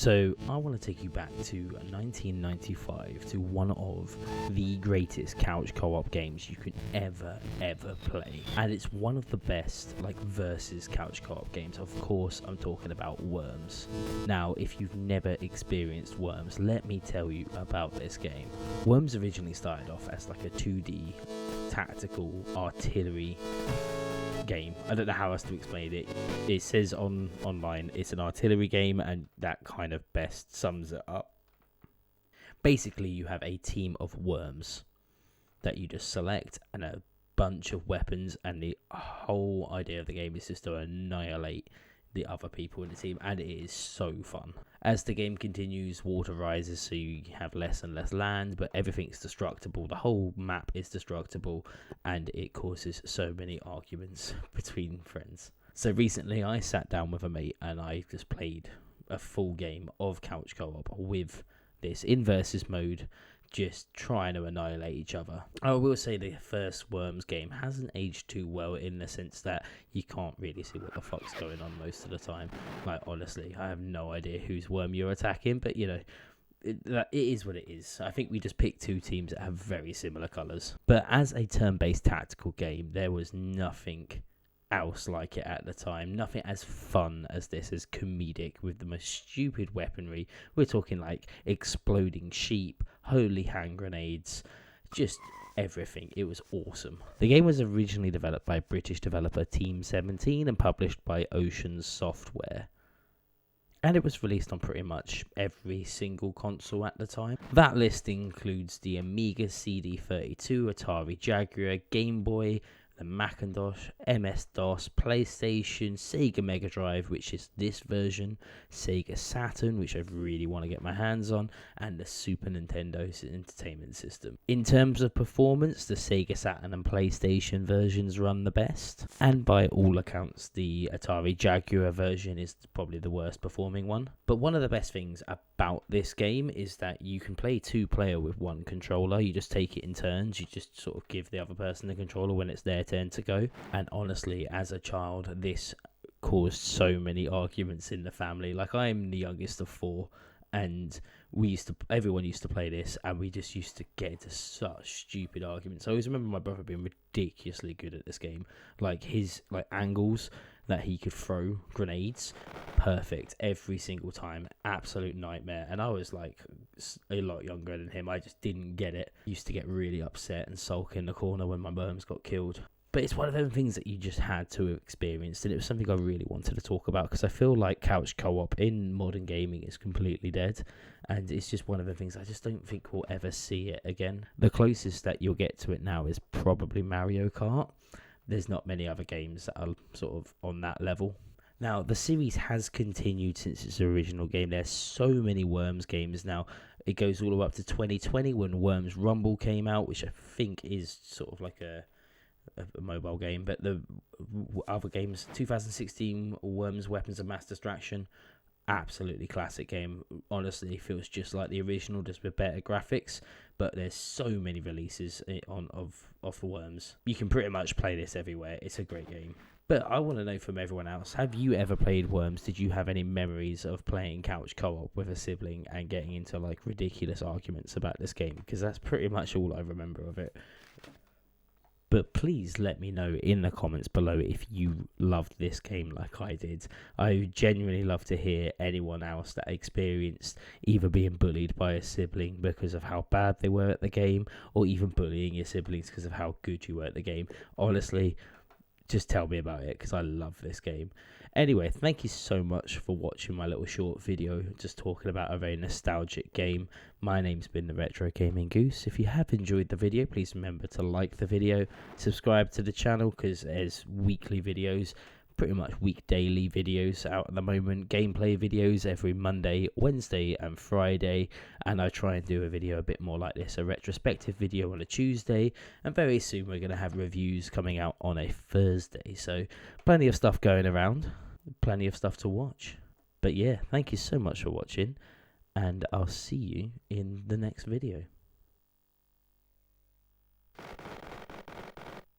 So I want to take you back to 1995 to one of the greatest couch co-op games you could ever play, and it's one of the best versus couch co-op games. Of course, I'm talking about Worms. Now, if you've never experienced Worms, let me tell you about this game. Worms originally started off as like a 2D tactical artillery game. I don't know how else to explain it. It says online it's an artillery game, and that kind of best sums it up. Basically, you have a team of worms that you just select and a bunch of weapons, and the whole idea of the game is just to annihilate the other people in the team, and it is so fun. As the game continues, water rises, so you have less and less land, but everything's destructible. The whole map is destructible, and it causes so many arguments between friends. So recently I sat down with a mate and I just played a full game of couch co-op with this in versus mode, just trying to annihilate each other. I will say the first Worms game hasn't aged too well, in the sense that you can't really see what the fuck's going on most of the time. Honestly, I have no idea whose worm you're attacking, but it is what it is. I think we just picked two teams that have very similar colours. But as a turn-based tactical game, there was nothing else like it at the time. Nothing as fun as this, as comedic, with the most stupid weaponry. We're talking exploding sheep, holy hand grenades, just everything. It was awesome. The game was originally developed by British developer Team 17 and published by Ocean Software, and it was released on pretty much every single console at the time. That list includes the Amiga, CD32, Atari Jaguar, Game Boy, the Macintosh, MS-DOS, PlayStation, Sega Megadrive, which is this version, Sega Saturn, which I really want to get my hands on, and the Super Nintendo Entertainment System. In terms of performance, the Sega Saturn and PlayStation versions run the best, and by all accounts, the Atari Jaguar version is probably the worst performing one. But one of the best things about this game is that you can play two-player with one controller. You just take it in turns. You just sort of give the other person the controller when it's their turn to go. And honestly, as a child, this caused so many arguments in the family. I'm the youngest of four, and everyone used to play this, and we just used to get into such stupid arguments. I always remember my brother being ridiculously good at this game. His angles that he could throw grenades, perfect every single time, absolute nightmare. And I was a lot younger than him. I just didn't get it. Used to get really upset and sulk in the corner when my worms got killed. But it's one of those things that you just had to experience, and it was something I really wanted to talk about, because I feel like couch co-op in modern gaming is completely dead, and it's just one of the things I just don't think we'll ever see it again. The closest that you'll get to it now is probably Mario Kart. There's not many other games that are sort of on that level. Now, the series has continued since its original game. There's so many Worms games now. It goes all the way up to 2020 when Worms Rumble came out, which I think is sort of like a mobile game. But the other games, 2016 Worms Weapons of Mass Distraction, absolutely classic game. Honestly, feels just like the original, just with better graphics. But there's so many releases of Worms. You can pretty much play this everywhere. It's a great game. But I want to know from everyone else, have you ever played Worms? Did you have any memories of playing couch co-op with a sibling and getting into ridiculous arguments about this game? Because that's pretty much all I remember of it. But please let me know in the comments below if you loved this game like I did. I genuinely love to hear anyone else that experienced either being bullied by a sibling because of how bad they were at the game, or even bullying your siblings because of how good you were at the game. Honestly, just tell me about it, because I love this game. Anyway, thank you so much for watching my little short video, just talking about a very nostalgic game. My name's been the Retro Gaming Goose. If you have enjoyed the video, please remember to like the video, subscribe to the channel, because there's weekly videos, pretty much daily videos out at the moment, gameplay videos every Monday, Wednesday and Friday, and I try and do a video a bit more like this, a retrospective video on a Tuesday, and very soon we're going to have reviews coming out on a Thursday. So plenty of stuff going around, plenty of stuff to watch. But yeah, thank you so much for watching, and I'll see you in the next video.